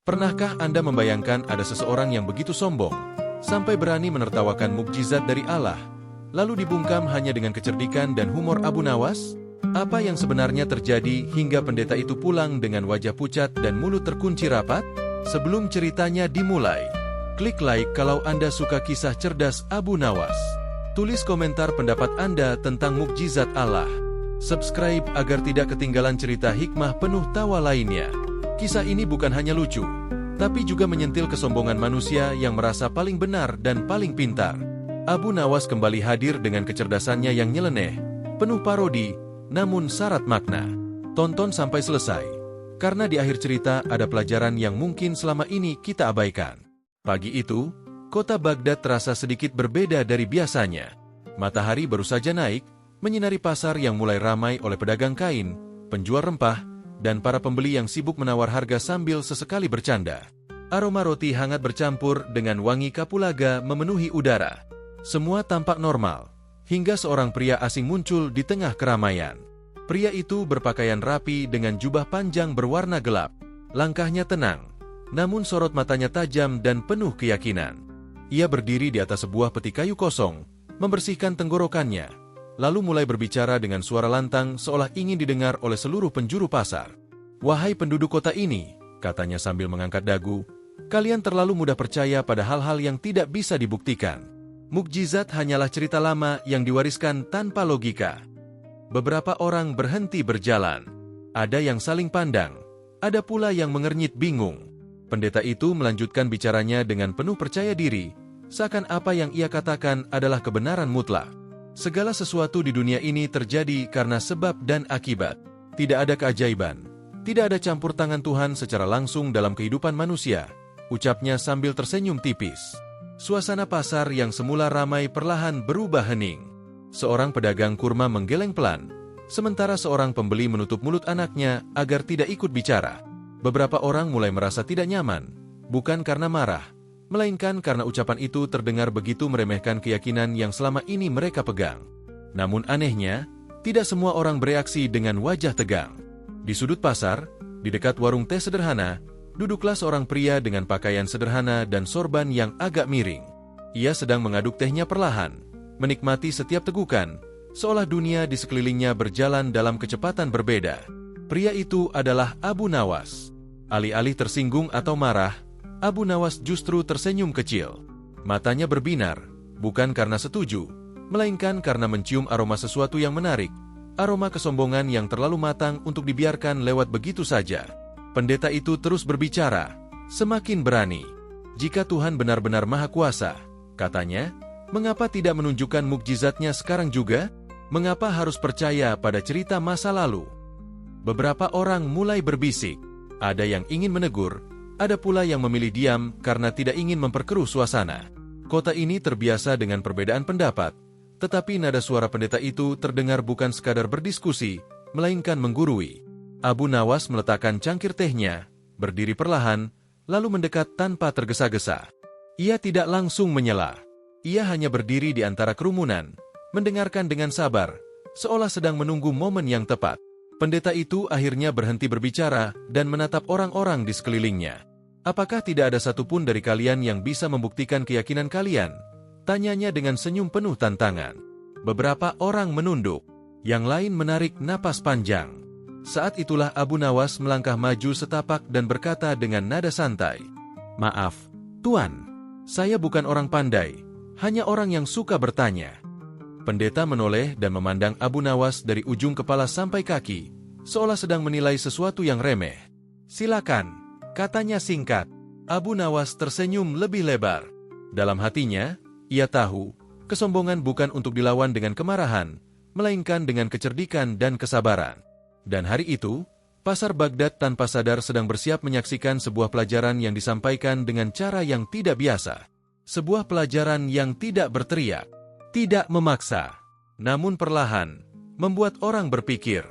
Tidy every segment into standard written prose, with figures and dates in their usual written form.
Pernahkah Anda membayangkan ada seseorang yang begitu sombong, sampai berani menertawakan mukjizat dari Allah, lalu dibungkam hanya dengan kecerdikan dan humor Abu Nawas? Apa yang sebenarnya terjadi hingga pendeta itu pulang dengan wajah pucat dan mulut terkunci rapat? Sebelum ceritanya dimulai, klik like kalau Anda suka kisah cerdas Abu Nawas. Tulis komentar pendapat Anda tentang mukjizat Allah. Subscribe agar tidak ketinggalan cerita hikmah penuh tawa lainnya. Kisah ini bukan hanya lucu, tapi juga menyentil kesombongan manusia yang merasa paling benar dan paling pintar. Abu Nawas kembali hadir dengan kecerdasannya yang nyeleneh, penuh parodi, namun syarat makna. Tonton sampai selesai, karena di akhir cerita ada pelajaran yang mungkin selama ini kita abaikan. Pagi itu, kota Baghdad terasa sedikit berbeda dari biasanya. Matahari baru saja naik, menyinari pasar yang mulai ramai oleh pedagang kain, penjual rempah, dan para pembeli yang sibuk menawar harga sambil sesekali bercanda. Aroma roti hangat bercampur dengan wangi kapulaga memenuhi udara. Semua tampak normal, hingga seorang pria asing muncul di tengah keramaian. Pria itu berpakaian rapi dengan jubah panjang berwarna gelap. Langkahnya tenang, namun sorot matanya tajam dan penuh keyakinan. Ia berdiri di atas sebuah peti kayu kosong, membersihkan tenggorokannya, lalu mulai berbicara dengan suara lantang seolah ingin didengar oleh seluruh penjuru pasar. "Wahai penduduk kota ini," katanya sambil mengangkat dagu, "kalian terlalu mudah percaya pada hal-hal yang tidak bisa dibuktikan. Mukjizat hanyalah cerita lama yang diwariskan tanpa logika." Beberapa orang berhenti berjalan. Ada yang saling pandang, ada pula yang mengernyit bingung. Pendeta itu melanjutkan bicaranya dengan penuh percaya diri, seakan apa yang ia katakan adalah kebenaran mutlak. Segala sesuatu di dunia ini terjadi karena sebab dan akibat. Tidak ada keajaiban, tidak ada campur tangan Tuhan secara langsung dalam kehidupan manusia, ucapnya sambil tersenyum tipis. Suasana pasar yang semula ramai perlahan berubah hening. Seorang pedagang kurma menggeleng pelan, sementara seorang pembeli menutup mulut anaknya agar tidak ikut bicara. Beberapa orang mulai merasa tidak nyaman, bukan karena marah, melainkan karena ucapan itu terdengar begitu meremehkan keyakinan yang selama ini mereka pegang. Namun anehnya, tidak semua orang bereaksi dengan wajah tegang. Di sudut pasar, di dekat warung teh sederhana, duduklah seorang pria dengan pakaian sederhana dan sorban yang agak miring. Ia sedang mengaduk tehnya perlahan, menikmati setiap tegukan, seolah dunia di sekelilingnya berjalan dalam kecepatan berbeda. Pria itu adalah Abu Nawas. Alih-alih tersinggung atau marah, Abu Nawas justru tersenyum kecil. Matanya berbinar, bukan karena setuju, melainkan karena mencium aroma sesuatu yang menarik, aroma kesombongan yang terlalu matang untuk dibiarkan lewat begitu saja. Pendeta itu terus berbicara, semakin berani. "Jika Tuhan benar-benar maha kuasa," katanya, "mengapa tidak menunjukkan mukjizatnya sekarang juga? Mengapa harus percaya pada cerita masa lalu?" Beberapa orang mulai berbisik. Ada yang ingin menegur, ada pula yang memilih diam karena tidak ingin memperkeruh suasana. Kota ini terbiasa dengan perbedaan pendapat, tetapi nada suara pendeta itu terdengar bukan sekadar berdiskusi, melainkan menggurui. Abu Nawas meletakkan cangkir tehnya, berdiri perlahan, lalu mendekat tanpa tergesa-gesa. Ia tidak langsung menyela. Ia hanya berdiri di antara kerumunan, mendengarkan dengan sabar, seolah sedang menunggu momen yang tepat. Pendeta itu akhirnya berhenti berbicara dan menatap orang-orang di sekelilingnya. "Apakah tidak ada satupun dari kalian yang bisa membuktikan keyakinan kalian?" tanyanya dengan senyum penuh tantangan. Beberapa orang menunduk, yang lain menarik napas panjang. Saat itulah Abu Nawas melangkah maju setapak dan berkata dengan nada santai, "Maaf, Tuan, saya bukan orang pandai, hanya orang yang suka bertanya." Pendeta menoleh dan memandang Abu Nawas dari ujung kepala sampai kaki, seolah sedang menilai sesuatu yang remeh. "Silakan," katanya singkat. Abu Nawas tersenyum lebih lebar. Dalam hatinya, ia tahu, kesombongan bukan untuk dilawan dengan kemarahan, melainkan dengan kecerdikan dan kesabaran. Dan hari itu, pasar Baghdad tanpa sadar sedang bersiap menyaksikan sebuah pelajaran yang disampaikan dengan cara yang tidak biasa. Sebuah pelajaran yang tidak berteriak, tidak memaksa, namun perlahan, membuat orang berpikir.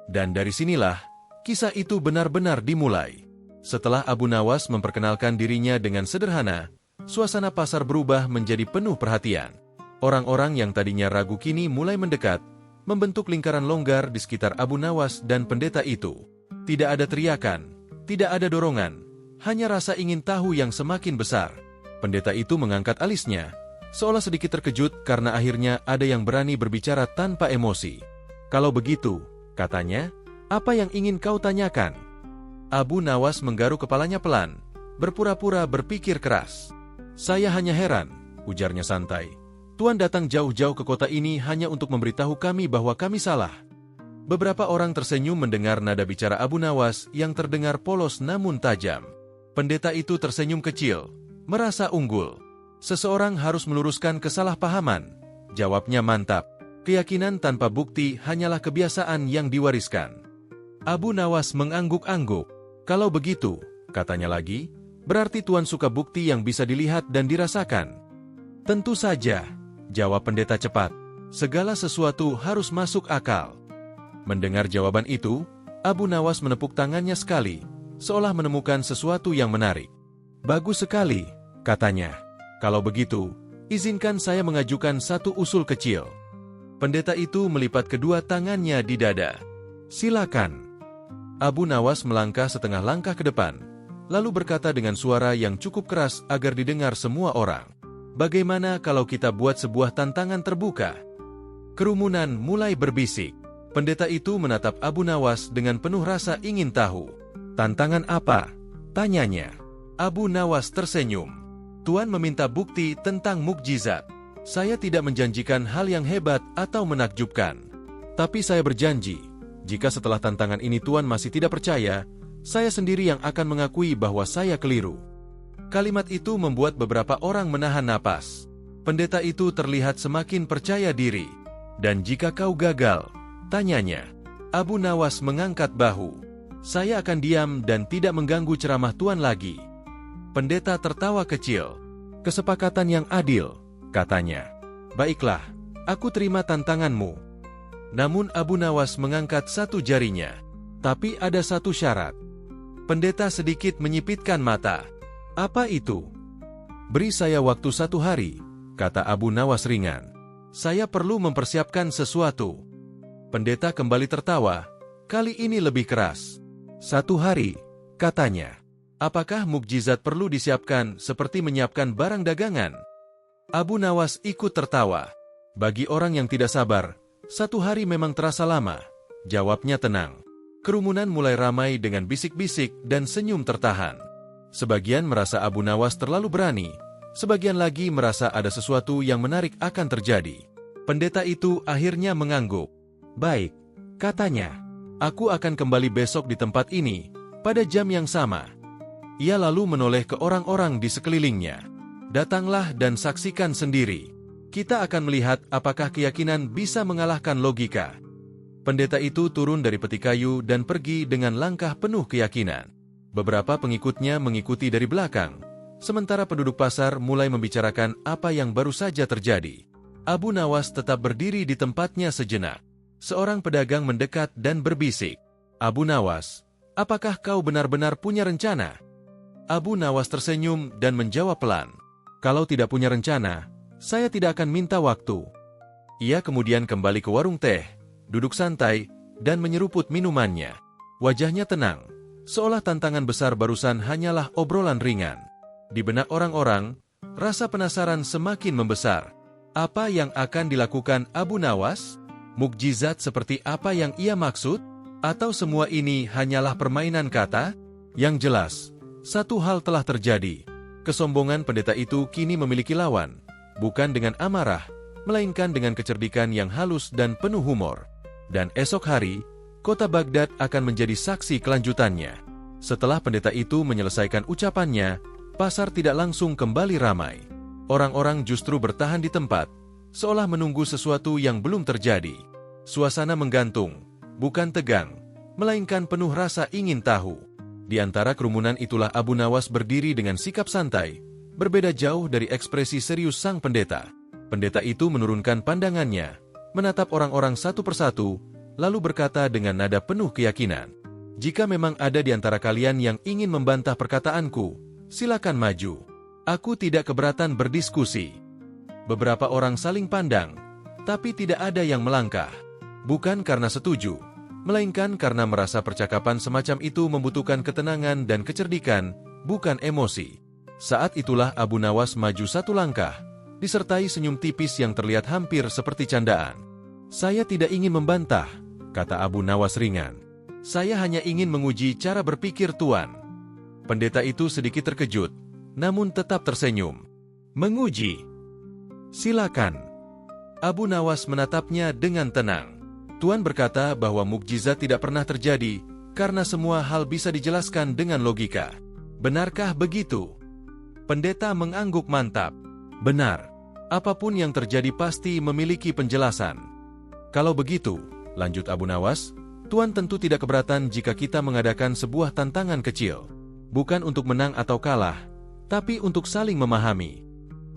Dan dari sinilah, kisah itu benar-benar dimulai. Setelah Abu Nawas memperkenalkan dirinya dengan sederhana, suasana pasar berubah menjadi penuh perhatian. Orang-orang yang tadinya ragu kini mulai mendekat, membentuk lingkaran longgar di sekitar Abu Nawas dan pendeta itu. Tidak ada teriakan, tidak ada dorongan, hanya rasa ingin tahu yang semakin besar. Pendeta itu mengangkat alisnya, seolah sedikit terkejut karena akhirnya ada yang berani berbicara tanpa emosi. Kalau begitu, katanya, apa yang ingin kau tanyakan? Abu Nawas menggaruk kepalanya pelan, berpura-pura berpikir keras. Saya hanya heran, ujarnya santai. Tuan datang jauh-jauh ke kota ini hanya untuk memberitahu kami bahwa kami salah. Beberapa orang tersenyum mendengar nada bicara Abu Nawas yang terdengar polos namun tajam. Pendeta itu tersenyum kecil, merasa unggul. Seseorang harus meluruskan kesalahpahaman. Jawabnya mantap. Keyakinan tanpa bukti hanyalah kebiasaan yang diwariskan. Abu Nawas mengangguk-angguk. Kalau begitu, katanya lagi, berarti Tuan suka bukti yang bisa dilihat dan dirasakan. Tentu saja, jawab pendeta cepat. Segala sesuatu harus masuk akal. Mendengar jawaban itu, Abu Nawas menepuk tangannya sekali, seolah menemukan sesuatu yang menarik. Bagus sekali, katanya. Kalau begitu, izinkan saya mengajukan satu usul kecil. Pendeta itu melipat kedua tangannya di dada. Silakan. Abu Nawas melangkah setengah langkah ke depan, lalu berkata dengan suara yang cukup keras agar didengar semua orang. Bagaimana kalau kita buat sebuah tantangan terbuka? Kerumunan mulai berbisik. Pendeta itu menatap Abu Nawas dengan penuh rasa ingin tahu. Tantangan apa? Tanyanya. Abu Nawas tersenyum. Tuan meminta bukti tentang mukjizat. Saya tidak menjanjikan hal yang hebat atau menakjubkan. Tapi saya berjanji, jika setelah tantangan ini Tuan masih tidak percaya, saya sendiri yang akan mengakui bahwa saya keliru. Kalimat itu membuat beberapa orang menahan napas. Pendeta itu terlihat semakin percaya diri. Dan jika kau gagal, tanyanya. Abu Nawas mengangkat bahu. Saya akan diam dan tidak mengganggu ceramah Tuan lagi. Pendeta tertawa kecil. Kesepakatan yang adil, katanya. Baiklah, aku terima tantanganmu. Namun Abu Nawas mengangkat satu jarinya. Tapi ada satu syarat. Pendeta sedikit menyipitkan mata. Apa itu? Beri saya waktu 1 hari, kata Abu Nawas ringan. Saya perlu mempersiapkan sesuatu. Pendeta kembali tertawa, kali ini lebih keras. 1 hari, katanya. Apakah mukjizat perlu disiapkan seperti menyiapkan barang dagangan? Abu Nawas ikut tertawa. Bagi orang yang tidak sabar, 1 hari memang terasa lama. Jawabnya tenang. Kerumunan mulai ramai dengan bisik-bisik dan senyum tertahan. Sebagian merasa Abu Nawas terlalu berani, sebagian lagi merasa ada sesuatu yang menarik akan terjadi. Pendeta itu akhirnya mengangguk. Baik, katanya. Aku akan kembali besok di tempat ini, pada jam yang sama. Ia lalu menoleh ke orang-orang di sekelilingnya. Datanglah dan saksikan sendiri. Kita akan melihat apakah keyakinan bisa mengalahkan logika. Pendeta itu turun dari peti kayu dan pergi dengan langkah penuh keyakinan. Beberapa pengikutnya mengikuti dari belakang, sementara penduduk pasar mulai membicarakan apa yang baru saja terjadi. Abu Nawas tetap berdiri di tempatnya sejenak. Seorang pedagang mendekat dan berbisik. Abu Nawas, apakah kau benar-benar punya rencana? Abu Nawas tersenyum dan menjawab pelan. Kalau tidak punya rencana, saya tidak akan minta waktu. Ia kemudian kembali ke warung teh, duduk santai, dan menyeruput minumannya. Wajahnya tenang, seolah tantangan besar barusan hanyalah obrolan ringan. Di benak orang-orang, rasa penasaran semakin membesar. Apa yang akan dilakukan Abu Nawas? Mukjizat seperti apa yang ia maksud? Atau semua ini hanyalah permainan kata? Yang jelas, satu hal telah terjadi. Kesombongan pendeta itu kini memiliki lawan, bukan dengan amarah, melainkan dengan kecerdikan yang halus dan penuh humor. Dan esok hari, kota Baghdad akan menjadi saksi kelanjutannya. Setelah pendeta itu menyelesaikan ucapannya, pasar tidak langsung kembali ramai. Orang-orang justru bertahan di tempat, seolah menunggu sesuatu yang belum terjadi. Suasana menggantung, bukan tegang, melainkan penuh rasa ingin tahu. Di antara kerumunan itulah Abu Nawas berdiri dengan sikap santai, berbeda jauh dari ekspresi serius sang pendeta. Pendeta itu menurunkan pandangannya, menatap orang-orang satu persatu, lalu berkata dengan nada penuh keyakinan, "Jika memang ada di antara kalian yang ingin membantah perkataanku, silakan maju. Aku tidak keberatan berdiskusi." Beberapa orang saling pandang, tapi tidak ada yang melangkah. Bukan karena setuju, melainkan karena merasa percakapan semacam itu membutuhkan ketenangan dan kecerdikan, bukan emosi. Saat itulah Abu Nawas maju satu langkah, disertai senyum tipis yang terlihat hampir seperti candaan. "Saya tidak ingin membantah," kata Abu Nawas ringan. "Saya hanya ingin menguji cara berpikir Tuan." Pendeta itu sedikit terkejut, namun tetap tersenyum. "Menguji? Silakan." Abu Nawas menatapnya dengan tenang. "Tuan berkata bahwa mukjizat tidak pernah terjadi karena semua hal bisa dijelaskan dengan logika. Benarkah begitu?" Pendeta mengangguk mantap. "Benar. Apapun yang terjadi pasti memiliki penjelasan." "Kalau begitu," lanjut Abu Nawas, "Tuan tentu tidak keberatan jika kita mengadakan sebuah tantangan kecil. Bukan untuk menang atau kalah, tapi untuk saling memahami."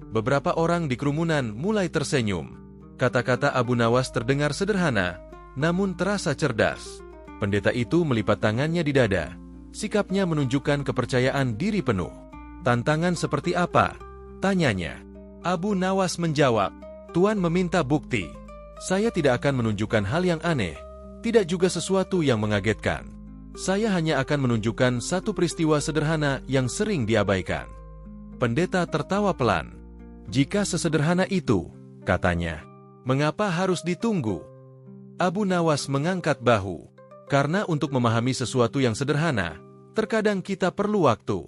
Beberapa orang di kerumunan mulai tersenyum. Kata-kata Abu Nawas terdengar sederhana, namun terasa cerdas. Pendeta itu melipat tangannya di dada. Sikapnya menunjukkan kepercayaan diri penuh. "Tantangan seperti apa?" tanyanya. Abu Nawas menjawab, "Tuan meminta bukti. Saya tidak akan menunjukkan hal yang aneh, tidak juga sesuatu yang mengagetkan. Saya hanya akan menunjukkan satu peristiwa sederhana yang sering diabaikan." Pendeta tertawa pelan. "Jika sesederhana itu," katanya, "mengapa harus ditunggu?" Abu Nawas mengangkat bahu. "Karena untuk memahami sesuatu yang sederhana, terkadang kita perlu waktu."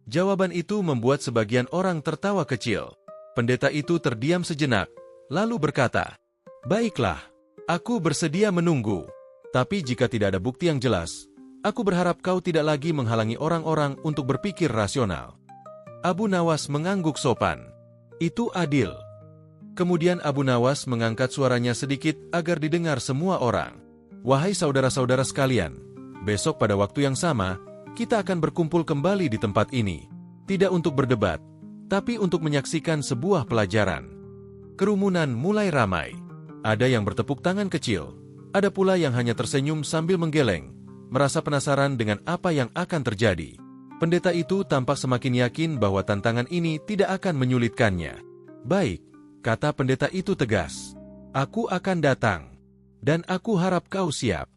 Jawaban itu membuat sebagian orang tertawa kecil. Pendeta itu terdiam sejenak, lalu berkata, "Baiklah, aku bersedia menunggu. Tapi jika tidak ada bukti yang jelas, aku berharap kau tidak lagi menghalangi orang-orang untuk berpikir rasional." Abu Nawas mengangguk sopan. "Itu adil." Kemudian Abu Nawas mengangkat suaranya sedikit agar didengar semua orang. "Wahai saudara-saudara sekalian, besok pada waktu yang sama, kita akan berkumpul kembali di tempat ini. Tidak untuk berdebat, tapi untuk menyaksikan sebuah pelajaran." Kerumunan mulai ramai. Ada yang bertepuk tangan kecil, ada pula yang hanya tersenyum sambil menggeleng, merasa penasaran dengan apa yang akan terjadi. Pendeta itu tampak semakin yakin bahwa tantangan ini tidak akan menyulitkannya. "Baik," kata pendeta itu tegas. "Aku akan datang. Dan aku harap kau siap."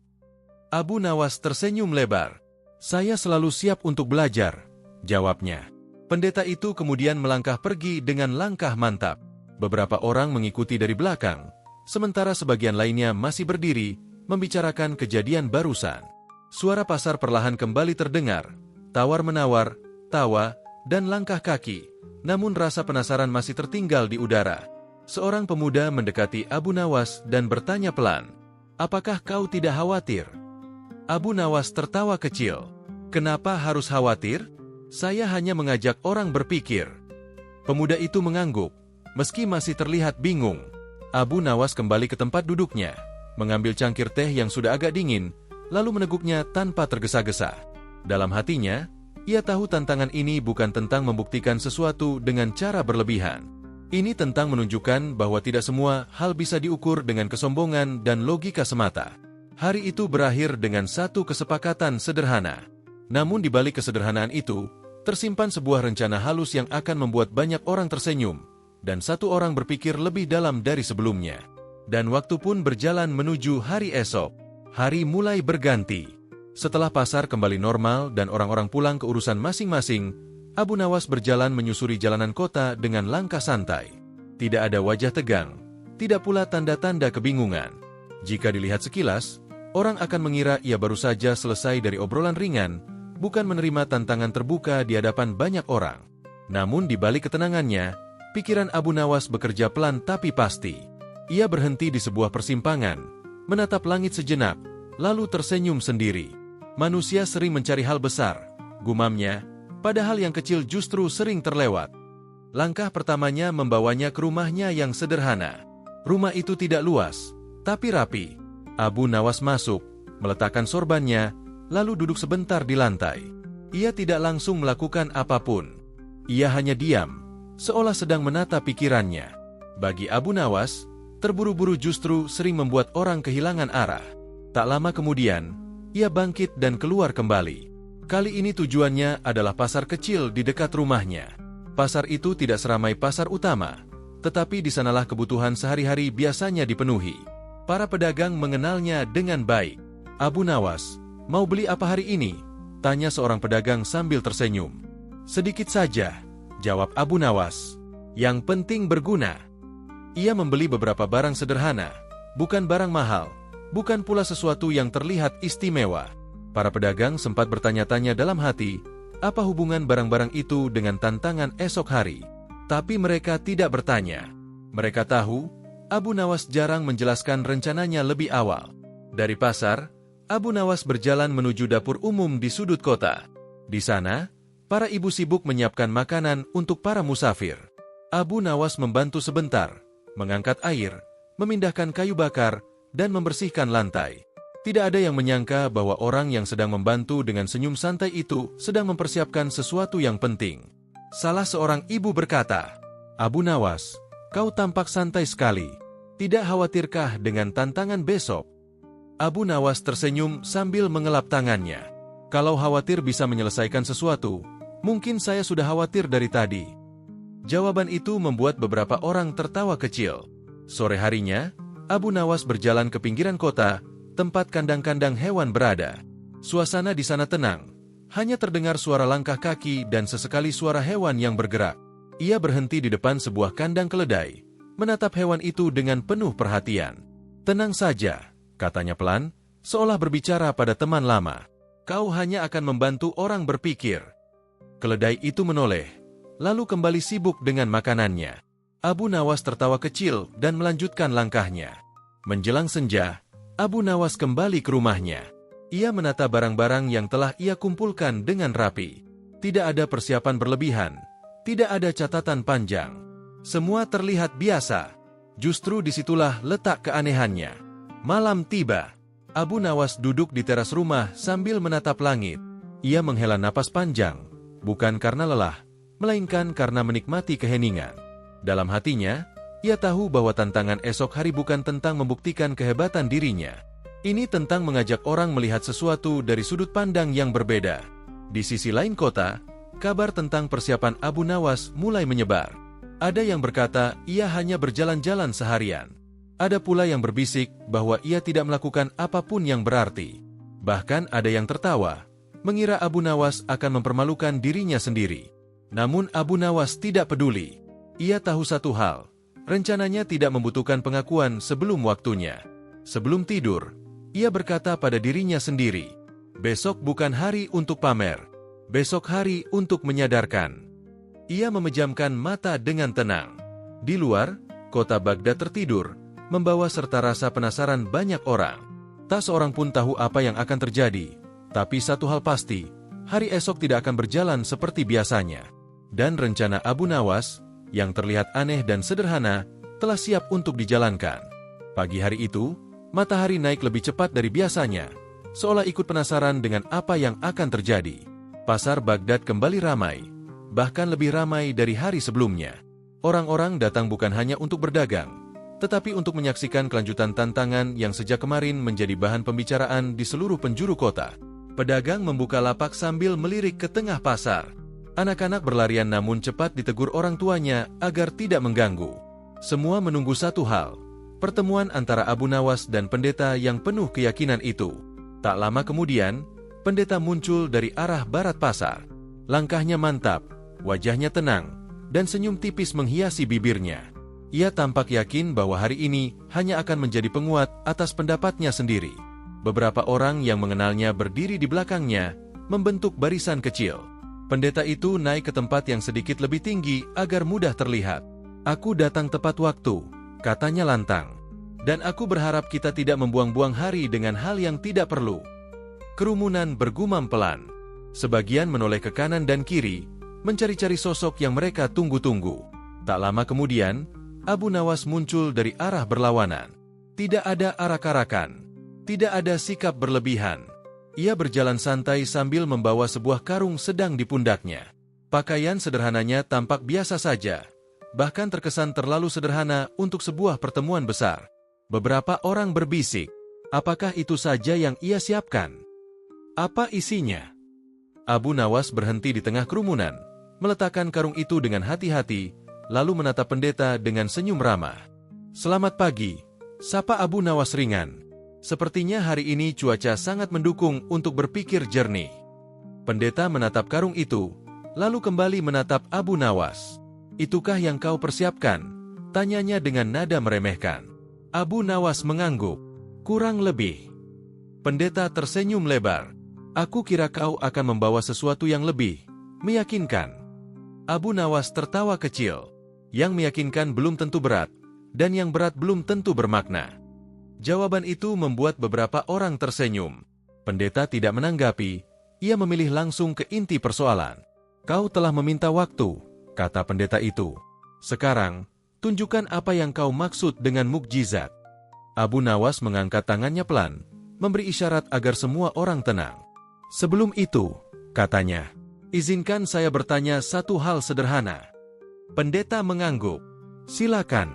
Abu Nawas tersenyum lebar. "Saya selalu siap untuk belajar," jawabnya. Pendeta itu kemudian melangkah pergi dengan langkah mantap. Beberapa orang mengikuti dari belakang, sementara sebagian lainnya masih berdiri, membicarakan kejadian barusan. Suara pasar perlahan kembali terdengar, tawar-menawar, tawa, dan langkah kaki, namun rasa penasaran masih tertinggal di udara. Seorang pemuda mendekati Abu Nawas dan bertanya pelan, "Apakah kau tidak khawatir?" Abu Nawas tertawa kecil. "Kenapa harus khawatir? Saya hanya mengajak orang berpikir." Pemuda itu mengangguk, meski masih terlihat bingung. Abu Nawas kembali ke tempat duduknya, mengambil cangkir teh yang sudah agak dingin, lalu meneguknya tanpa tergesa-gesa. Dalam hatinya, ia tahu tantangan ini bukan tentang membuktikan sesuatu dengan cara berlebihan. Ini tentang menunjukkan bahwa tidak semua hal bisa diukur dengan kesombongan dan logika semata. Hari itu berakhir dengan satu kesepakatan sederhana. Namun di balik kesederhanaan itu, tersimpan sebuah rencana halus yang akan membuat banyak orang tersenyum, dan satu orang berpikir lebih dalam dari sebelumnya. Dan waktu pun berjalan menuju hari esok. Hari mulai berganti. Setelah pasar kembali normal dan orang-orang pulang ke urusan masing-masing, Abu Nawas berjalan menyusuri jalanan kota dengan langkah santai. Tidak ada wajah tegang, tidak pula tanda-tanda kebingungan. Jika dilihat sekilas, orang akan mengira ia baru saja selesai dari obrolan ringan, bukan menerima tantangan terbuka di hadapan banyak orang. Namun di balik ketenangannya, pikiran Abu Nawas bekerja pelan tapi pasti. Ia berhenti di sebuah persimpangan, menatap langit sejenak, lalu tersenyum sendiri. Manusia sering mencari hal besar, gumamnya, padahal yang kecil justru sering terlewat. Langkah pertamanya membawanya ke rumahnya yang sederhana. Rumah itu tidak luas, tapi rapi. Abu Nawas masuk, meletakkan sorbannya, lalu duduk sebentar di lantai. Ia tidak langsung melakukan apapun. Ia hanya diam, seolah sedang menata pikirannya. Bagi Abu Nawas, terburu-buru justru sering membuat orang kehilangan arah. Tak lama kemudian, ia bangkit dan keluar kembali. Kali ini tujuannya adalah pasar kecil di dekat rumahnya. Pasar itu tidak seramai pasar utama, tetapi di sanalah kebutuhan sehari-hari biasanya dipenuhi. Para pedagang mengenalnya dengan baik. "Abu Nawas, mau beli apa hari ini?" Tanya seorang pedagang sambil tersenyum. Sedikit saja, jawab Abu Nawas. Yang penting berguna. Ia membeli beberapa barang sederhana, bukan barang mahal, bukan pula sesuatu yang terlihat istimewa. Para pedagang sempat bertanya-tanya dalam hati, apa hubungan barang-barang itu dengan tantangan esok hari? Tapi mereka tidak bertanya. Mereka tahu, Abu Nawas jarang menjelaskan rencananya lebih awal. Dari pasar, Abu Nawas berjalan menuju dapur umum di sudut kota. Di sana, para ibu sibuk menyiapkan makanan untuk para musafir. Abu Nawas membantu sebentar, mengangkat air, memindahkan kayu bakar, dan membersihkan lantai. Tidak ada yang menyangka bahwa orang yang sedang membantu dengan senyum santai itu sedang mempersiapkan sesuatu yang penting. Salah seorang ibu berkata, Abu Nawas, kau tampak santai sekali. Tidak khawatirkah dengan tantangan besok? Abu Nawas tersenyum sambil mengelap tangannya. Kalau khawatir bisa menyelesaikan sesuatu, mungkin saya sudah khawatir dari tadi. Jawaban itu membuat beberapa orang tertawa kecil. Sore harinya, Abu Nawas berjalan ke pinggiran kota, tempat kandang-kandang hewan berada. Suasana di sana tenang. Hanya terdengar suara langkah kaki dan sesekali suara hewan yang bergerak. Ia berhenti di depan sebuah kandang keledai, menatap hewan itu dengan penuh perhatian. Tenang saja, katanya pelan, seolah berbicara pada teman lama. Kau hanya akan membantu orang berpikir. Keledai itu menoleh, lalu kembali sibuk dengan makanannya. Abu Nawas tertawa kecil dan melanjutkan langkahnya. Menjelang senja, Abu Nawas kembali ke rumahnya. Ia menata barang-barang yang telah ia kumpulkan dengan rapi. Tidak ada persiapan berlebihan, tidak ada catatan panjang. Semua terlihat biasa. Justru disitulah letak keanehannya. Malam tiba. Abu Nawas duduk di teras rumah sambil menatap langit. Ia menghela napas panjang, bukan karena lelah, melainkan karena menikmati keheningan. Dalam hatinya, ia tahu bahwa tantangan esok hari bukan tentang membuktikan kehebatan dirinya. Ini tentang mengajak orang melihat sesuatu dari sudut pandang yang berbeda. Di sisi lain kota, kabar tentang persiapan Abu Nawas mulai menyebar. Ada yang berkata ia hanya berjalan-jalan seharian. Ada pula yang berbisik bahwa ia tidak melakukan apapun yang berarti. Bahkan ada yang tertawa, mengira Abu Nawas akan mempermalukan dirinya sendiri. Namun Abu Nawas tidak peduli. Ia tahu satu hal, rencananya tidak membutuhkan pengakuan sebelum waktunya. Sebelum tidur, ia berkata pada dirinya sendiri, besok bukan hari untuk pamer, besok hari untuk menyadarkan. Ia memejamkan mata dengan tenang. Di luar, kota Baghdad tertidur, membawa serta rasa penasaran banyak orang. Tak seorang pun tahu apa yang akan terjadi, tapi satu hal pasti, hari esok tidak akan berjalan seperti biasanya. Dan rencana Abu Nawas, yang terlihat aneh dan sederhana, telah siap untuk dijalankan. Pagi hari itu, matahari naik lebih cepat dari biasanya, seolah ikut penasaran dengan apa yang akan terjadi. Pasar Baghdad kembali ramai, bahkan lebih ramai dari hari sebelumnya. Orang-orang datang bukan hanya untuk berdagang, tetapi untuk menyaksikan kelanjutan tantangan yang sejak kemarin menjadi bahan pembicaraan di seluruh penjuru kota. Pedagang membuka lapak sambil melirik ke tengah pasar. Anak-anak berlarian namun cepat ditegur orang tuanya agar tidak mengganggu. Semua menunggu satu hal, pertemuan antara Abu Nawas dan pendeta yang penuh keyakinan itu. Tak lama kemudian, pendeta muncul dari arah barat pasar. Langkahnya mantap, wajahnya tenang, dan senyum tipis menghiasi bibirnya. Ia tampak yakin bahwa hari ini hanya akan menjadi penguat atas pendapatnya sendiri. Beberapa orang yang mengenalnya berdiri di belakangnya, membentuk barisan kecil. Pendeta itu naik ke tempat yang sedikit lebih tinggi agar mudah terlihat. Aku datang tepat waktu, katanya lantang. Dan aku berharap kita tidak membuang-buang hari dengan hal yang tidak perlu. Kerumunan bergumam pelan. Sebagian menoleh ke kanan dan kiri, mencari-cari sosok yang mereka tunggu-tunggu. Tak lama kemudian, Abu Nawas muncul dari arah berlawanan. Tidak ada arak-arakan. Tidak ada sikap berlebihan. Ia berjalan santai sambil membawa sebuah karung sedang di pundaknya. Pakaian sederhananya tampak biasa saja, bahkan terkesan terlalu sederhana untuk sebuah pertemuan besar. Beberapa orang berbisik, apakah itu saja yang ia siapkan? Apa isinya? Abu Nawas berhenti di tengah kerumunan, meletakkan karung itu dengan hati-hati, lalu menatap pendeta dengan senyum ramah. Selamat pagi, sapa Abu Nawas ringan. Sepertinya hari ini cuaca sangat mendukung untuk berpikir jernih. Pendeta menatap karung itu, lalu kembali menatap Abu Nawas. "Itukah yang kau persiapkan?" tanyanya dengan nada meremehkan. Abu Nawas mengangguk. "Kurang lebih." Pendeta tersenyum lebar. "Aku kira kau akan membawa sesuatu yang lebih meyakinkan." Abu Nawas tertawa kecil. Yang meyakinkan belum tentu berat, dan yang berat belum tentu bermakna. Jawaban itu membuat beberapa orang tersenyum. Pendeta tidak menanggapi, ia memilih langsung ke inti persoalan. "Kau telah meminta waktu," kata pendeta itu. "Sekarang, tunjukkan apa yang kau maksud dengan mukjizat." Abu Nawas mengangkat tangannya pelan, memberi isyarat agar semua orang tenang. "Sebelum itu," katanya, "izinkan saya bertanya satu hal sederhana." Pendeta mengangguk. "Silakan."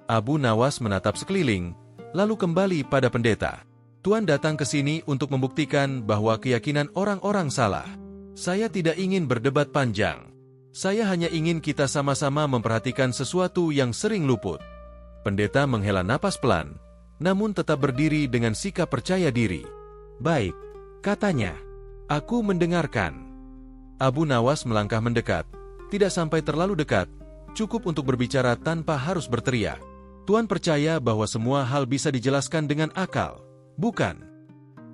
Abu Nawas menatap sekeliling, lalu kembali pada pendeta. "Tuan datang ke sini untuk membuktikan bahwa keyakinan orang-orang salah. Saya tidak ingin berdebat panjang. Saya hanya ingin kita sama-sama memperhatikan sesuatu yang sering luput." Pendeta menghela napas pelan, namun tetap berdiri dengan sikap percaya diri. "Baik," katanya. "Aku mendengarkan." Abu Nawas melangkah mendekat. Tidak sampai terlalu dekat, cukup untuk berbicara tanpa harus berteriak. "Tuan percaya bahwa semua hal bisa dijelaskan dengan akal, bukan?"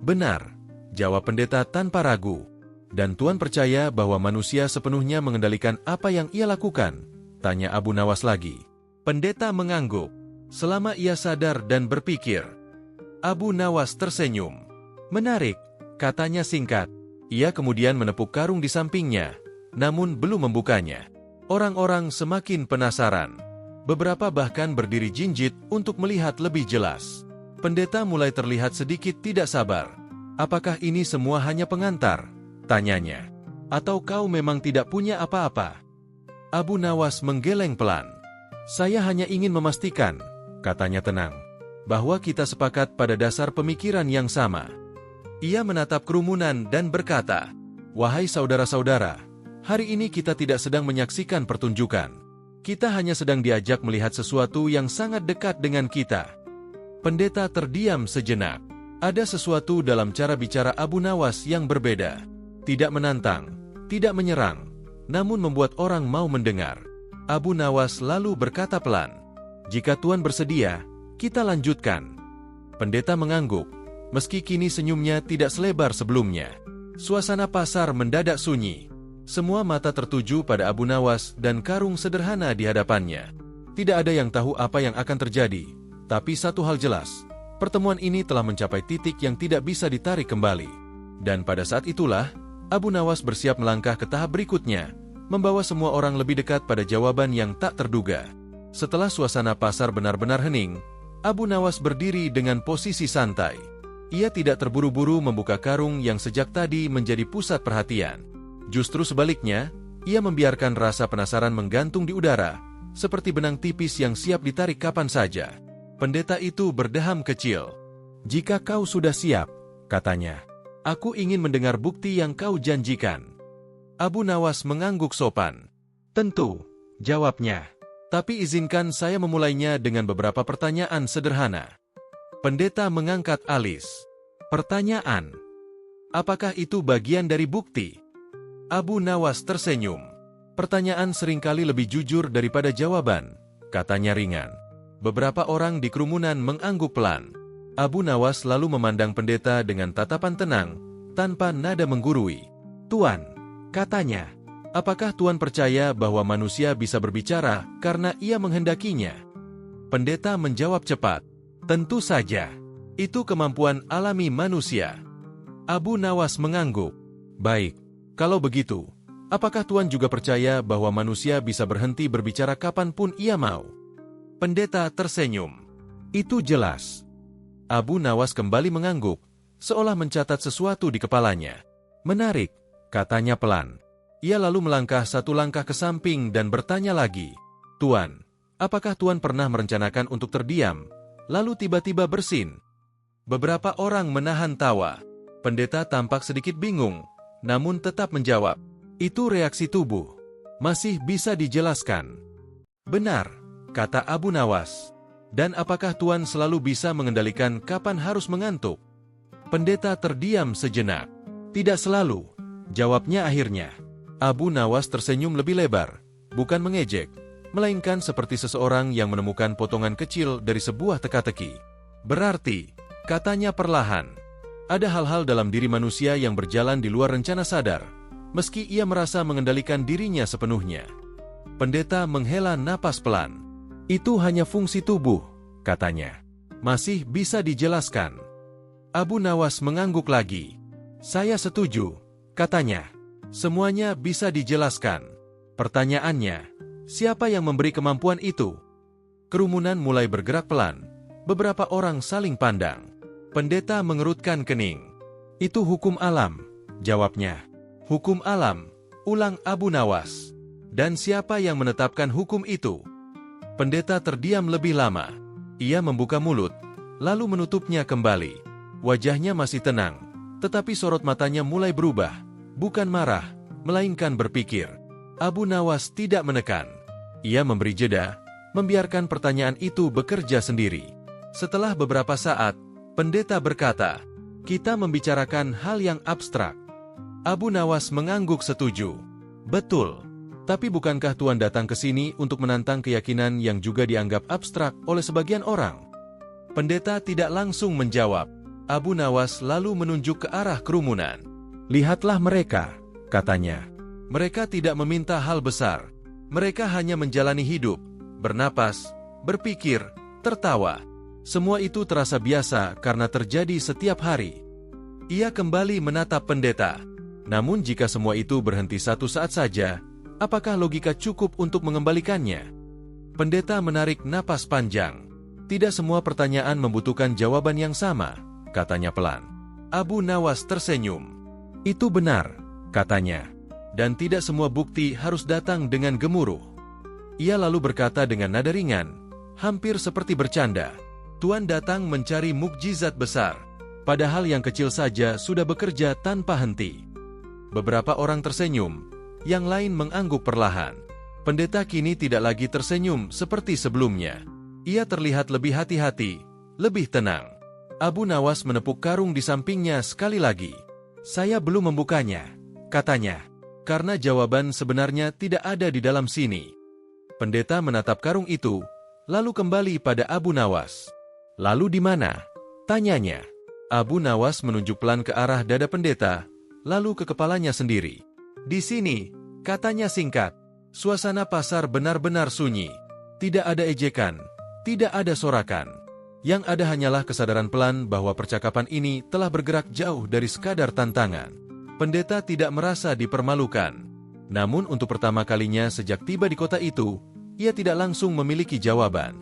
"Benar," jawab pendeta tanpa ragu. "Dan Tuan percaya bahwa manusia sepenuhnya mengendalikan apa yang ia lakukan?" tanya Abu Nawas lagi. Pendeta mengangguk. Selama ia sadar dan berpikir. Abu Nawas tersenyum. "Menarik," katanya singkat. Ia kemudian menepuk karung di sampingnya, namun belum membukanya. Orang-orang semakin penasaran. Beberapa bahkan berdiri jinjit untuk melihat lebih jelas. Pendeta mulai terlihat sedikit tidak sabar. "Apakah ini semua hanya pengantar?" tanyanya. "Atau kau memang tidak punya apa-apa?" Abu Nawas menggeleng pelan. "Saya hanya ingin memastikan," katanya tenang, "bahwa kita sepakat pada dasar pemikiran yang sama." Ia menatap kerumunan dan berkata, "Wahai saudara-saudara, hari ini kita tidak sedang menyaksikan pertunjukan. Kita hanya sedang diajak melihat sesuatu yang sangat dekat dengan kita." Pendeta terdiam sejenak. Ada sesuatu dalam cara bicara Abu Nawas yang berbeda. Tidak menantang, tidak menyerang, namun membuat orang mau mendengar. Abu Nawas lalu berkata pelan, "Jika Tuan bersedia, kita lanjutkan." Pendeta mengangguk, meski kini senyumnya tidak selebar sebelumnya. Suasana pasar mendadak sunyi. Semua mata tertuju pada Abu Nawas dan karung sederhana di hadapannya. Tidak ada yang tahu apa yang akan terjadi, tapi satu hal jelas, pertemuan ini telah mencapai titik yang tidak bisa ditarik kembali. Dan pada saat itulah, Abu Nawas bersiap melangkah ke tahap berikutnya, membawa semua orang lebih dekat pada jawaban yang tak terduga. Setelah suasana pasar benar-benar hening, Abu Nawas berdiri dengan posisi santai. Ia tidak terburu-buru membuka karung yang sejak tadi menjadi pusat perhatian. Justru sebaliknya, ia membiarkan rasa penasaran menggantung di udara, seperti benang tipis yang siap ditarik kapan saja. Pendeta itu berdeham kecil. "Jika kau sudah siap," katanya, "aku ingin mendengar bukti yang kau janjikan." Abu Nawas mengangguk sopan. "Tentu," jawabnya. "Tapi izinkan saya memulainya dengan beberapa pertanyaan sederhana." Pendeta mengangkat alis. "Pertanyaan? Apakah itu bagian dari bukti?" Abu Nawas tersenyum. "Pertanyaan seringkali lebih jujur daripada jawaban," katanya ringan. Beberapa orang di kerumunan mengangguk pelan. Abu Nawas lalu memandang pendeta dengan tatapan tenang, tanpa nada menggurui. "Tuan," katanya, "apakah Tuan percaya bahwa manusia bisa berbicara karena ia menghendakinya?" Pendeta menjawab cepat, "Tentu saja. Itu kemampuan alami manusia." Abu Nawas mengangguk. "Baik, kalau begitu, apakah Tuan juga percaya bahwa manusia bisa berhenti berbicara kapanpun ia mau?" Pendeta tersenyum. "Itu jelas." Abu Nawas kembali mengangguk, seolah mencatat sesuatu di kepalanya. "Menarik," katanya pelan. Ia lalu melangkah satu langkah ke samping dan bertanya lagi, "Tuan, apakah Tuan pernah merencanakan untuk terdiam, lalu tiba-tiba bersin?" Beberapa orang menahan tawa. Pendeta tampak sedikit bingung, namun tetap menjawab, "Itu reaksi tubuh. Masih bisa dijelaskan." "Benar," kata Abu Nawas. "Dan apakah Tuan selalu bisa mengendalikan kapan harus mengantuk?" Pendeta terdiam sejenak. "Tidak selalu," jawabnya akhirnya. Abu Nawas tersenyum lebih lebar, bukan mengejek, melainkan seperti seseorang yang menemukan potongan kecil dari sebuah teka-teki. Berarti, katanya perlahan, ada hal-hal dalam diri manusia yang berjalan di luar rencana sadar, meski ia merasa mengendalikan dirinya sepenuhnya. Pendeta menghela napas pelan. Itu hanya fungsi tubuh, katanya. Masih bisa dijelaskan. Abu Nawas mengangguk lagi. Saya setuju, katanya. Semuanya bisa dijelaskan. Pertanyaannya, siapa yang memberi kemampuan itu? Kerumunan mulai bergerak pelan. Beberapa orang saling pandang. Pendeta mengerutkan kening. Itu hukum alam, jawabnya. Hukum alam, ulang Abu Nawas. Dan siapa yang menetapkan hukum itu? Pendeta terdiam lebih lama. Ia membuka mulut, lalu menutupnya kembali. Wajahnya masih tenang, tetapi sorot matanya mulai berubah. Bukan marah, melainkan berpikir. Abu Nawas tidak menekan. Ia memberi jeda, membiarkan pertanyaan itu bekerja sendiri. Setelah beberapa saat, pendeta berkata, kita membicarakan hal yang abstrak. Abu Nawas mengangguk setuju. Betul. Tapi bukankah Tuhan datang ke sini untuk menantang keyakinan yang juga dianggap abstrak oleh sebagian orang? Pendeta tidak langsung menjawab. Abu Nawas lalu menunjuk ke arah kerumunan. Lihatlah mereka, katanya. Mereka tidak meminta hal besar. Mereka hanya menjalani hidup, bernapas, berpikir, tertawa. Semua itu terasa biasa karena terjadi setiap hari. Ia kembali menatap pendeta. Namun jika semua itu berhenti satu saat saja, apakah logika cukup untuk mengembalikannya? Pendeta menarik napas panjang. Tidak semua pertanyaan membutuhkan jawaban yang sama, katanya pelan. Abu Nawas tersenyum. Itu benar, katanya. Dan tidak semua bukti harus datang dengan gemuruh. Ia lalu berkata dengan nada ringan, hampir seperti bercanda. Tuhan datang mencari mukjizat besar. Padahal yang kecil saja sudah bekerja tanpa henti. Beberapa orang tersenyum, yang lain mengangguk perlahan. Pendeta kini tidak lagi tersenyum seperti sebelumnya. Ia terlihat lebih hati-hati, lebih tenang. Abu Nawas menepuk karung di sampingnya sekali lagi. Saya belum membukanya, katanya. Karena jawaban sebenarnya tidak ada di dalam sini. Pendeta menatap karung itu, lalu kembali pada Abu Nawas. Lalu di mana? Tanyanya. Abu Nawas menunjuk pelan ke arah dada pendeta, lalu ke kepalanya sendiri. Di sini, katanya singkat. Suasana pasar benar-benar sunyi. Tidak ada ejekan, tidak ada sorakan. Yang ada hanyalah kesadaran pelan bahwa percakapan ini telah bergerak jauh dari sekadar tantangan. Pendeta tidak merasa dipermalukan. Namun untuk pertama kalinya sejak tiba di kota itu, ia tidak langsung memiliki jawaban.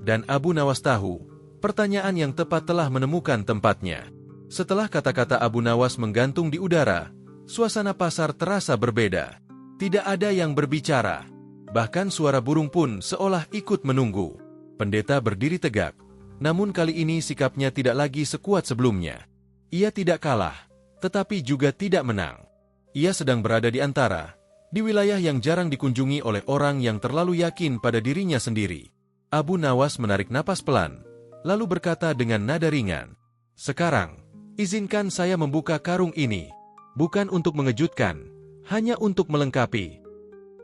Dan Abu Nawas tahu, pertanyaan yang tepat telah menemukan tempatnya. Setelah kata-kata Abu Nawas menggantung di udara, suasana pasar terasa berbeda. Tidak ada yang berbicara. Bahkan suara burung pun seolah ikut menunggu. Pendeta berdiri tegak. Namun kali ini sikapnya tidak lagi sekuat sebelumnya. Ia tidak kalah, tetapi juga tidak menang. Ia sedang berada di antara, di wilayah yang jarang dikunjungi oleh orang yang terlalu yakin pada dirinya sendiri. Abu Nawas menarik napas pelan, lalu berkata dengan nada ringan, sekarang, izinkan saya membuka karung ini. Bukan untuk mengejutkan, hanya untuk melengkapi.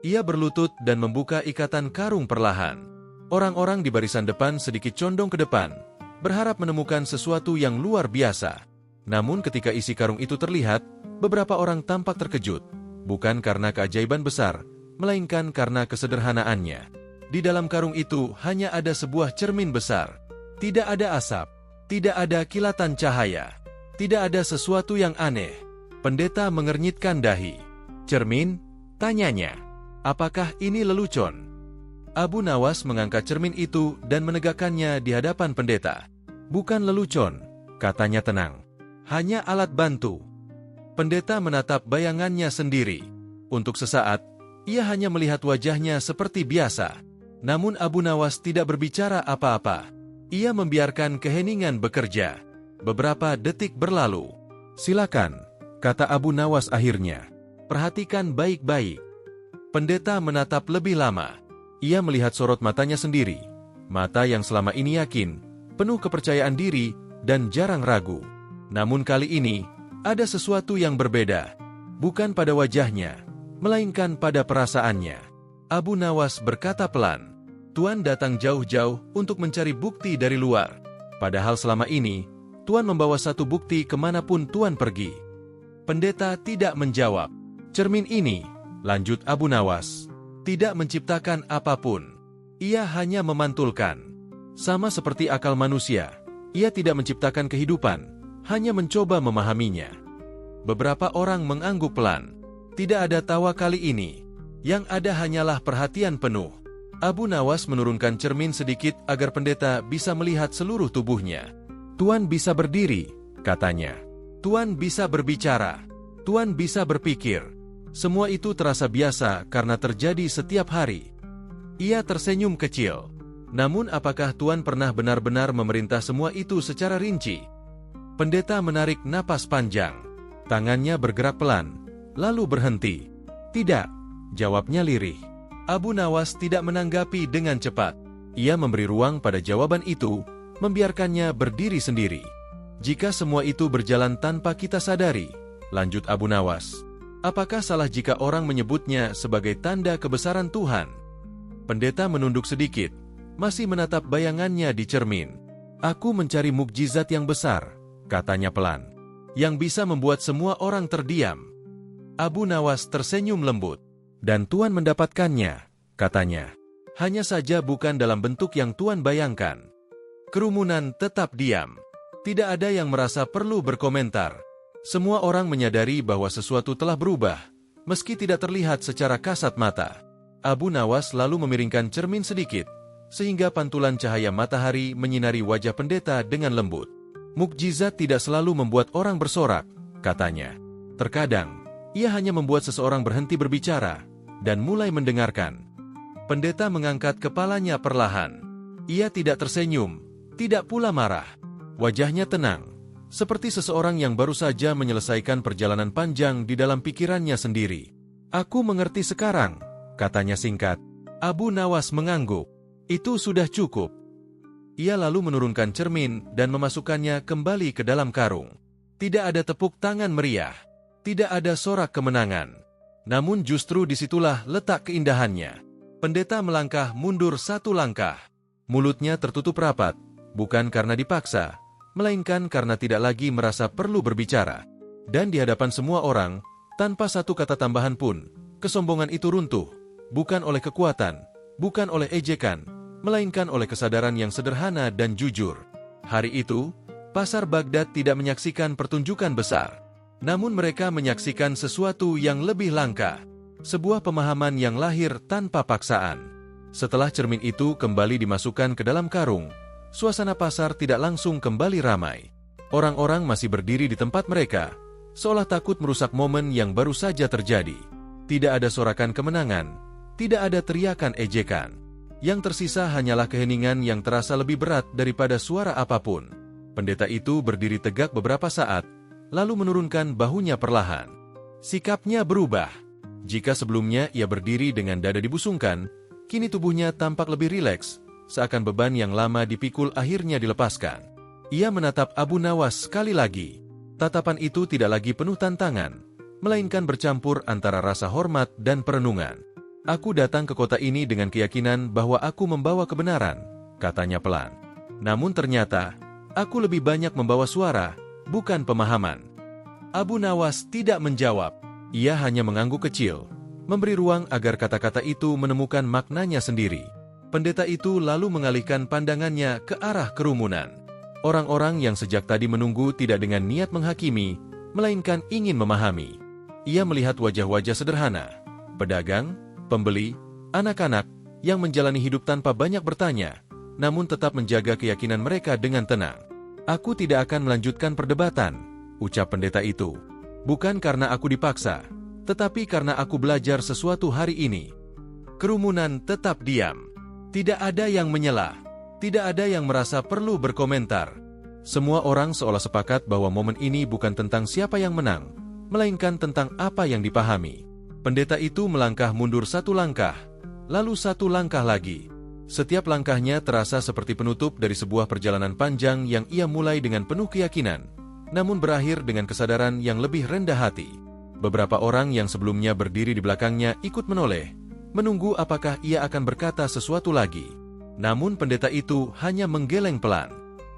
Ia berlutut dan membuka ikatan karung perlahan. Orang-orang di barisan depan sedikit condong ke depan, berharap menemukan sesuatu yang luar biasa. Namun ketika isi karung itu terlihat, beberapa orang tampak terkejut. Bukan karena keajaiban besar, melainkan karena kesederhanaannya. Di dalam karung itu hanya ada sebuah cermin besar. Tidak ada asap, tidak ada kilatan cahaya, tidak ada sesuatu yang aneh. Pendeta mengernyitkan dahi. Cermin? Tanyanya. Apakah ini lelucon? Abu Nawas mengangkat cermin itu dan menegakkannya di hadapan pendeta. Bukan lelucon, katanya tenang. Hanya alat bantu. Pendeta menatap bayangannya sendiri. Untuk sesaat, ia hanya melihat wajahnya seperti biasa. Namun Abu Nawas tidak berbicara apa-apa. Ia membiarkan keheningan bekerja. Beberapa detik berlalu. Silakan, kata Abu Nawas akhirnya. Perhatikan baik-baik. Pendeta menatap lebih lama. Ia melihat sorot matanya sendiri, mata yang selama ini yakin, penuh kepercayaan diri, dan jarang ragu. Namun kali ini, ada sesuatu yang berbeda. bukan pada wajahnya, melainkan pada perasaannya. Abu Nawas berkata pelan, "Tuan datang jauh-jauh untuk mencari bukti dari luar. Padahal selama ini, Tuan membawa satu bukti kemanapun Tuan pergi." Pendeta tidak menjawab. "Cermin ini," lanjut Abu Nawas, "tidak menciptakan apapun. Ia hanya memantulkan. Sama seperti akal manusia, ia tidak menciptakan kehidupan, hanya mencoba memahaminya." Beberapa orang mengangguk pelan. Tidak ada tawa kali ini. Yang ada hanyalah perhatian penuh. Abu Nawas menurunkan cermin sedikit agar pendeta bisa melihat seluruh tubuhnya. "Tuan bisa berdiri," katanya. "Tuan bisa berbicara. Tuan bisa berpikir. Semua itu terasa biasa karena terjadi setiap hari." Ia tersenyum kecil. "Namun apakah Tuan pernah benar-benar memerintah semua itu secara rinci?" Pendeta menarik napas panjang. Tangannya bergerak pelan, lalu berhenti. "Tidak," jawabnya lirih. Abu Nawas tidak menanggapi dengan cepat. Ia memberi ruang pada jawaban itu, membiarkannya berdiri sendiri. "Jika semua itu berjalan tanpa kita sadari," lanjut Abu Nawas, "apakah salah jika orang menyebutnya sebagai tanda kebesaran Tuhan?" Pendeta menunduk sedikit, masih menatap bayangannya di cermin. "Aku mencari mukjizat yang besar," katanya pelan, "yang bisa membuat semua orang terdiam." Abu Nawas tersenyum lembut. "Dan Tuan mendapatkannya," katanya. "Hanya saja bukan dalam bentuk yang Tuan bayangkan." Kerumunan tetap diam. Tidak ada yang merasa perlu berkomentar. Semua orang menyadari bahwa sesuatu telah berubah, meski tidak terlihat secara kasat mata. Abu Nawas lalu memiringkan cermin sedikit, sehingga pantulan cahaya matahari menyinari wajah pendeta dengan lembut. "Mukjizat tidak selalu membuat orang bersorak," katanya. "Terkadang, ia hanya membuat seseorang berhenti berbicara dan mulai mendengarkan." Pendeta mengangkat kepalanya perlahan. Ia tidak tersenyum, tidak pula marah. Wajahnya tenang, seperti seseorang yang baru saja menyelesaikan perjalanan panjang di dalam pikirannya sendiri. "Aku mengerti sekarang," katanya singkat. Abu Nawas mengangguk. "Itu sudah cukup." Ia lalu menurunkan cermin dan memasukkannya kembali ke dalam karung. Tidak ada tepuk tangan meriah. Tidak ada sorak kemenangan. Namun justru disitulah letak keindahannya. Pendeta melangkah mundur satu langkah. Mulutnya tertutup rapat, bukan karena dipaksa, melainkan karena tidak lagi merasa perlu berbicara. Dan di hadapan semua orang, tanpa satu kata tambahan pun, kesombongan itu runtuh, bukan oleh kekuatan, bukan oleh ejekan, melainkan oleh kesadaran yang sederhana dan jujur. Hari itu, pasar Baghdad tidak menyaksikan pertunjukan besar. Namun mereka menyaksikan sesuatu yang lebih langka, sebuah pemahaman yang lahir tanpa paksaan. Setelah cermin itu kembali dimasukkan ke dalam karung, suasana pasar tidak langsung kembali ramai. Orang-orang masih berdiri di tempat mereka, seolah takut merusak momen yang baru saja terjadi. Tidak ada sorakan kemenangan, tidak ada teriakan ejekan. Yang tersisa hanyalah keheningan yang terasa lebih berat daripada suara apapun. Pendeta itu berdiri tegak beberapa saat, lalu menurunkan bahunya perlahan. Sikapnya berubah. Jika sebelumnya ia berdiri dengan dada dibusungkan, kini tubuhnya tampak lebih rileks, seakan beban yang lama dipikul akhirnya dilepaskan. Ia menatap Abu Nawas sekali lagi. Tatapan itu tidak lagi penuh tantangan, melainkan bercampur antara rasa hormat dan perenungan. "Aku datang ke kota ini dengan keyakinan bahwa aku membawa kebenaran," katanya pelan. "Namun ternyata, aku lebih banyak membawa suara, bukan pemahaman." Abu Nawas tidak menjawab. Ia hanya mengangguk kecil, memberi ruang agar kata-kata itu menemukan maknanya sendiri. Pendeta itu lalu mengalihkan pandangannya ke arah kerumunan. Orang-orang yang sejak tadi menunggu tidak dengan niat menghakimi, melainkan ingin memahami. Ia melihat wajah-wajah sederhana, pedagang, pembeli, anak-anak, yang menjalani hidup tanpa banyak bertanya, namun tetap menjaga keyakinan mereka dengan tenang. "Aku tidak akan melanjutkan perdebatan," ucap pendeta itu. "Bukan karena aku dipaksa, tetapi karena aku belajar sesuatu hari ini." Kerumunan tetap diam. Tidak ada yang menyela. Tidak ada yang merasa perlu berkomentar. Semua orang seolah sepakat bahwa momen ini bukan tentang siapa yang menang, melainkan tentang apa yang dipahami. Pendeta itu melangkah mundur satu langkah, lalu satu langkah lagi. Setiap langkahnya terasa seperti penutup dari sebuah perjalanan panjang yang ia mulai dengan penuh keyakinan, namun berakhir dengan kesadaran yang lebih rendah hati. Beberapa orang yang sebelumnya berdiri di belakangnya ikut menoleh, menunggu apakah ia akan berkata sesuatu lagi. Namun pendeta itu hanya menggeleng pelan.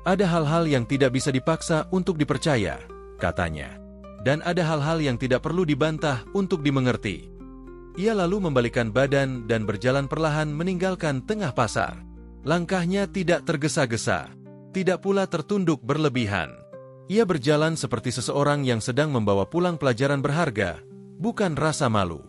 Ada hal-hal yang tidak bisa dipaksa untuk dipercaya, katanya. Dan ada hal-hal yang tidak perlu dibantah untuk dimengerti. Ia lalu membalikkan badan dan berjalan perlahan meninggalkan tengah pasar. Langkahnya tidak tergesa-gesa, tidak pula tertunduk berlebihan. Ia berjalan seperti seseorang yang sedang membawa pulang pelajaran berharga, bukan rasa malu.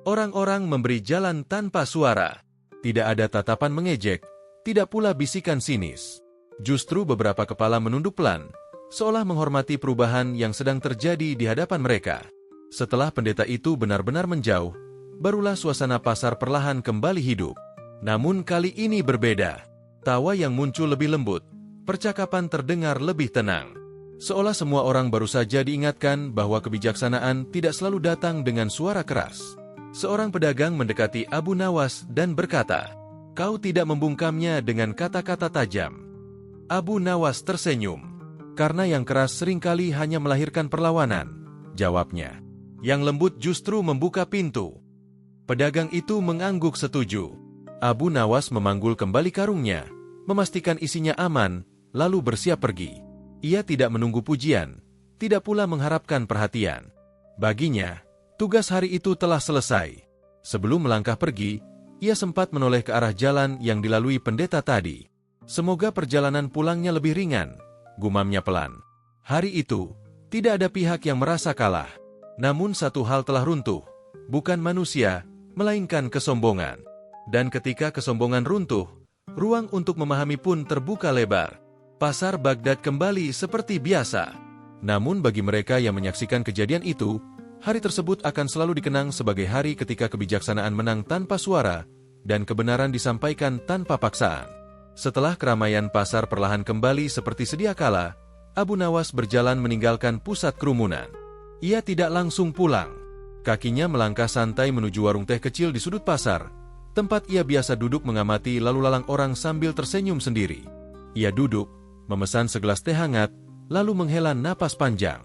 Orang-orang memberi jalan tanpa suara. Tidak ada tatapan mengejek, tidak pula bisikan sinis. Justru beberapa kepala menunduk pelan, seolah menghormati perubahan yang sedang terjadi di hadapan mereka. Setelah pendeta itu benar-benar menjauh, barulah suasana pasar perlahan kembali hidup. Namun kali ini berbeda. Tawa yang muncul lebih lembut, percakapan terdengar lebih tenang. Seolah semua orang baru saja diingatkan bahwa kebijaksanaan tidak selalu datang dengan suara keras. Seorang pedagang mendekati Abu Nawas dan berkata, "Kau tidak membungkamnya dengan kata-kata tajam." Abu Nawas tersenyum. "Karena yang keras seringkali hanya melahirkan perlawanan," jawabnya. "Yang lembut justru membuka pintu." Pedagang itu mengangguk setuju. Abu Nawas memanggul kembali karungnya, memastikan isinya aman, lalu bersiap pergi. Ia tidak menunggu pujian, tidak pula mengharapkan perhatian. Baginya, tugas hari itu telah selesai. Sebelum melangkah pergi, ia sempat menoleh ke arah jalan yang dilalui pendeta tadi. Semoga perjalanan pulangnya lebih ringan, gumamnya pelan. Hari itu, tidak ada pihak yang merasa kalah. Namun satu hal telah runtuh, bukan manusia, melainkan kesombongan. Dan ketika kesombongan runtuh, ruang untuk memahami pun terbuka lebar. Pasar Baghdad kembali seperti biasa. Namun bagi mereka yang menyaksikan kejadian itu, hari tersebut akan selalu dikenang sebagai hari ketika kebijaksanaan menang tanpa suara, dan kebenaran disampaikan tanpa paksaan. Setelah keramaian pasar perlahan kembali seperti sedia kala, Abu Nawas berjalan meninggalkan pusat kerumunan. Ia tidak langsung pulang. Kakinya melangkah santai menuju warung teh kecil di sudut pasar, tempat ia biasa duduk mengamati lalu lalang orang sambil tersenyum sendiri. Ia duduk, memesan segelas teh hangat, lalu menghela napas panjang.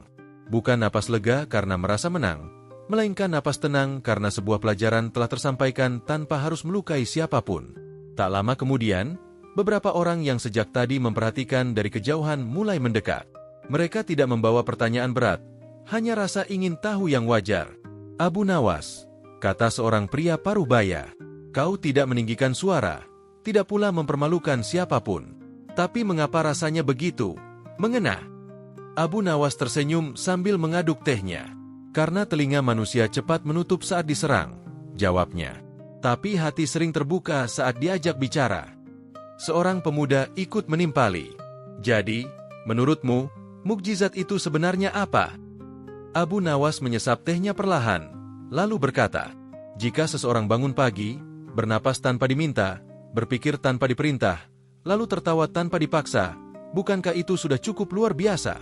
Bukan napas lega karena merasa menang, melainkan napas tenang karena sebuah pelajaran telah tersampaikan tanpa harus melukai siapapun. Tak lama kemudian, beberapa orang yang sejak tadi memperhatikan dari kejauhan mulai mendekat. Mereka tidak membawa pertanyaan berat, hanya rasa ingin tahu yang wajar. "Abu Nawas," kata seorang pria paruh baya, "kau tidak meninggikan suara, tidak pula mempermalukan siapapun. Tapi mengapa rasanya begitu? Mengena?" Abu Nawas tersenyum sambil mengaduk tehnya. "Karena telinga manusia cepat menutup saat diserang," jawabnya. "Tapi hati sering terbuka saat diajak bicara." Seorang pemuda ikut menimpali. "Jadi, menurutmu, mukjizat itu sebenarnya apa?" Abu Nawas menyesap tehnya perlahan, lalu berkata, "Jika seseorang bangun pagi, bernapas tanpa diminta, berpikir tanpa diperintah, lalu tertawa tanpa dipaksa, bukankah itu sudah cukup luar biasa?"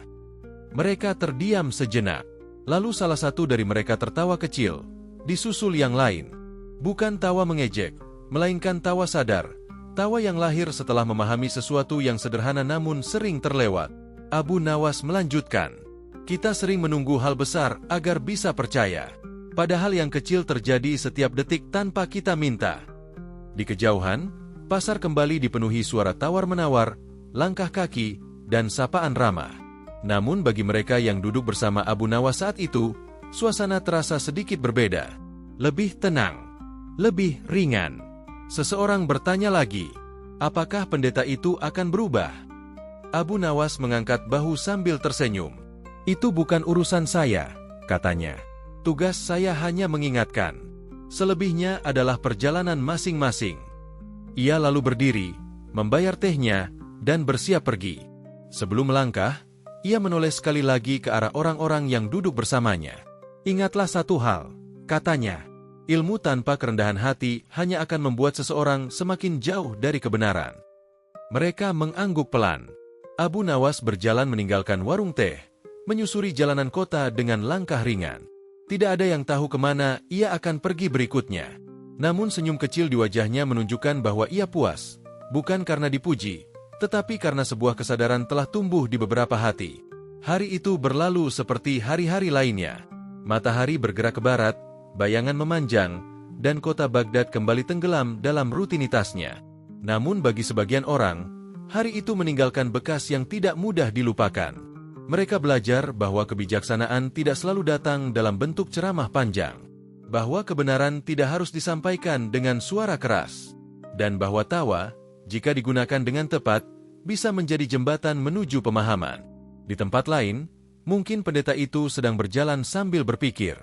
Mereka terdiam sejenak. Lalu salah satu dari mereka tertawa kecil, disusul yang lain. Bukan tawa mengejek, melainkan tawa sadar. Tawa yang lahir setelah memahami sesuatu yang sederhana namun sering terlewat. Abu Nawas melanjutkan, "Kita sering menunggu hal besar agar bisa percaya. Padahal yang kecil terjadi setiap detik tanpa kita minta." Di kejauhan, pasar kembali dipenuhi suara tawar-menawar, langkah kaki, dan sapaan ramah. Namun bagi mereka yang duduk bersama Abu Nawas saat itu, suasana terasa sedikit berbeda. Lebih tenang, lebih ringan. Seseorang bertanya lagi, "Apakah pendeta itu akan berubah?" Abu Nawas mengangkat bahu sambil tersenyum. "Itu bukan urusan saya," katanya. "Tugas saya hanya mengingatkan. Selebihnya adalah perjalanan masing-masing." Ia lalu berdiri, membayar tehnya, dan bersiap pergi. Sebelum melangkah, ia menoleh sekali lagi ke arah orang-orang yang duduk bersamanya. "Ingatlah satu hal," katanya. "Ilmu tanpa kerendahan hati hanya akan membuat seseorang semakin jauh dari kebenaran." Mereka mengangguk pelan. Abu Nawas berjalan meninggalkan warung teh, menyusuri jalanan kota dengan langkah ringan. Tidak ada yang tahu kemana ia akan pergi berikutnya. Namun senyum kecil di wajahnya menunjukkan bahwa ia puas, bukan karena dipuji, tetapi karena sebuah kesadaran telah tumbuh di beberapa hati. Hari itu berlalu seperti hari-hari lainnya. Matahari bergerak ke barat, bayangan memanjang, dan kota Baghdad kembali tenggelam dalam rutinitasnya. Namun bagi sebagian orang, hari itu meninggalkan bekas yang tidak mudah dilupakan. Mereka belajar bahwa kebijaksanaan tidak selalu datang dalam bentuk ceramah panjang, bahwa kebenaran tidak harus disampaikan dengan suara keras, dan bahwa tawa, jika digunakan dengan tepat, bisa menjadi jembatan menuju pemahaman. Di tempat lain, mungkin pendeta itu sedang berjalan sambil berpikir.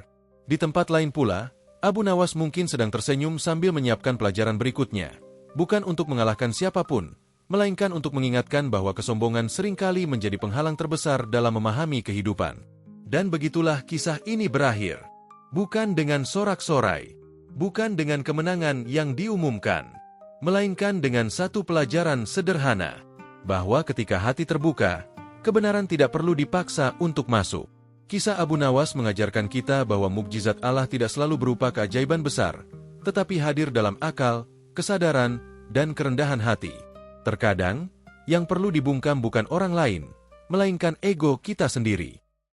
Di tempat lain pula, Abu Nawas mungkin sedang tersenyum sambil menyiapkan pelajaran berikutnya. Bukan untuk mengalahkan siapapun, melainkan untuk mengingatkan bahwa kesombongan seringkali menjadi penghalang terbesar dalam memahami kehidupan. Dan begitulah kisah ini berakhir. Bukan dengan sorak-sorai, bukan dengan kemenangan yang diumumkan, melainkan dengan satu pelajaran sederhana, bahwa ketika hati terbuka, kebenaran tidak perlu dipaksa untuk masuk. Kisah Abu Nawas mengajarkan kita bahwa mukjizat Allah tidak selalu berupa keajaiban besar, tetapi hadir dalam akal, kesadaran, dan kerendahan hati. Terkadang, yang perlu dibungkam bukan orang lain, melainkan ego kita sendiri.